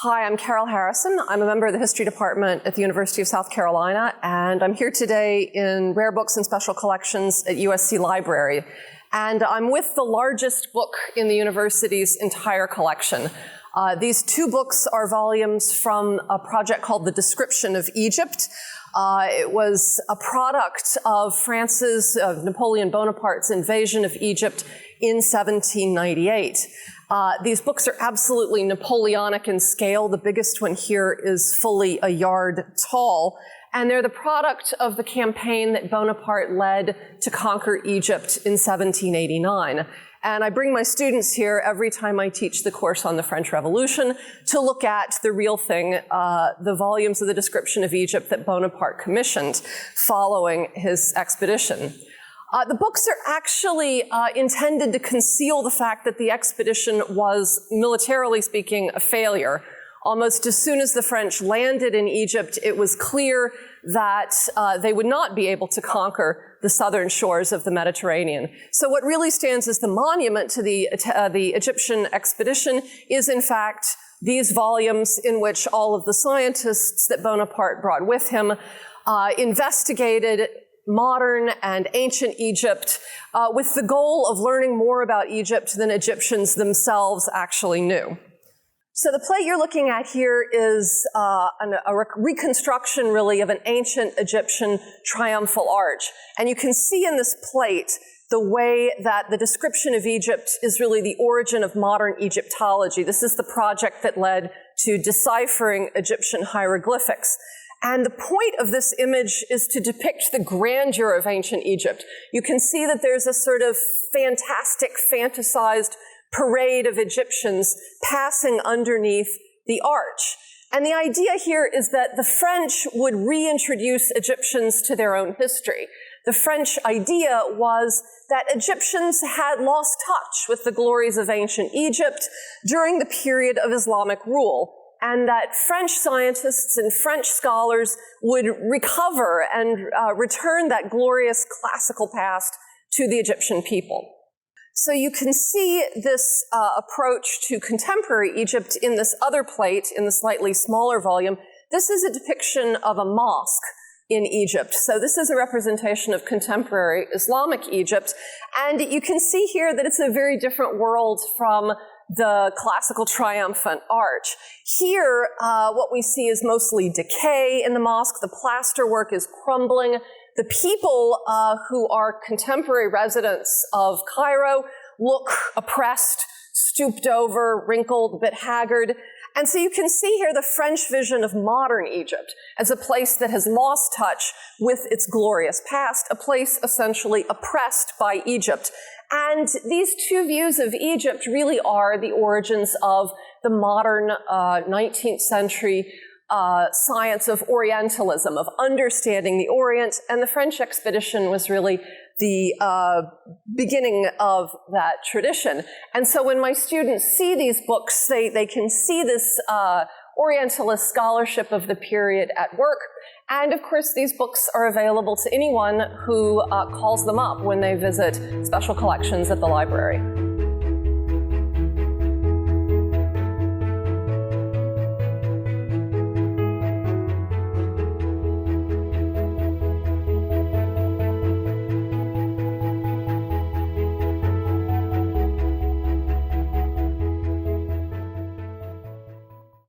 Hi, I'm Carol Harrison. I'm a member of the History Department at the University of South Carolina, and I'm here today in Rare Books and Special Collections at USC Library. And I'm with the largest book in the university's entire collection. These two books are volumes from a project called The Description of Egypt. It was a product of Napoleon Bonaparte's invasion of Egypt in 1798. These books are absolutely Napoleonic in scale. The biggest one here is fully a yard tall. And they're the product of the campaign that Bonaparte led to conquer Egypt in 1789. And I bring my students here every time I teach the course on the French Revolution to look at the real thing, the volumes of the Description of Egypt that Bonaparte commissioned following his expedition. The books are actually intended to conceal the fact that the expedition was, militarily speaking, a failure. Almost as soon as the French landed in Egypt, it was clear that they would not be able to conquer the southern shores of the Mediterranean. So what really stands as the monument to the Egyptian expedition is, in fact, these volumes in which all of the scientists that Bonaparte brought with him investigated modern and ancient Egypt with the goal of learning more about Egypt than Egyptians themselves actually knew. So the plate you're looking at here is a reconstruction, really, of an ancient Egyptian triumphal arch. And you can see in this plate the way that the Description of Egypt is really the origin of modern Egyptology. This is the project that led to deciphering Egyptian hieroglyphics. And the point of this image is to depict the grandeur of ancient Egypt. You can see that there's a sort of fantastic, fantasized parade of Egyptians passing underneath the arch. And the idea here is that the French would reintroduce Egyptians to their own history. The French idea was that Egyptians had lost touch with the glories of ancient Egypt during the period of Islamic rule, and that French scientists and French scholars would recover and return that glorious classical past to the Egyptian people. So you can see this approach to contemporary Egypt in this other plate, in the slightly smaller volume. This is a depiction of a mosque in Egypt. So this is a representation of contemporary Islamic Egypt. And you can see here that it's a very different world from the classical triumphant arch. Here, what we see is mostly decay in the mosque. The plasterwork is crumbling. The people who are contemporary residents of Cairo look oppressed, stooped over, wrinkled, a bit haggard. And so you can see here the French vision of modern Egypt as a place that has lost touch with its glorious past, a place essentially oppressed by Egypt. And these two views of Egypt really are the origins of the modern 19th century science of Orientalism, of understanding the Orient, and the French expedition was really the beginning of that tradition. And so when my students see these books, they can see this Orientalist scholarship of the period at work. And of course, these books are available to anyone who calls them up when they visit special collections at the library.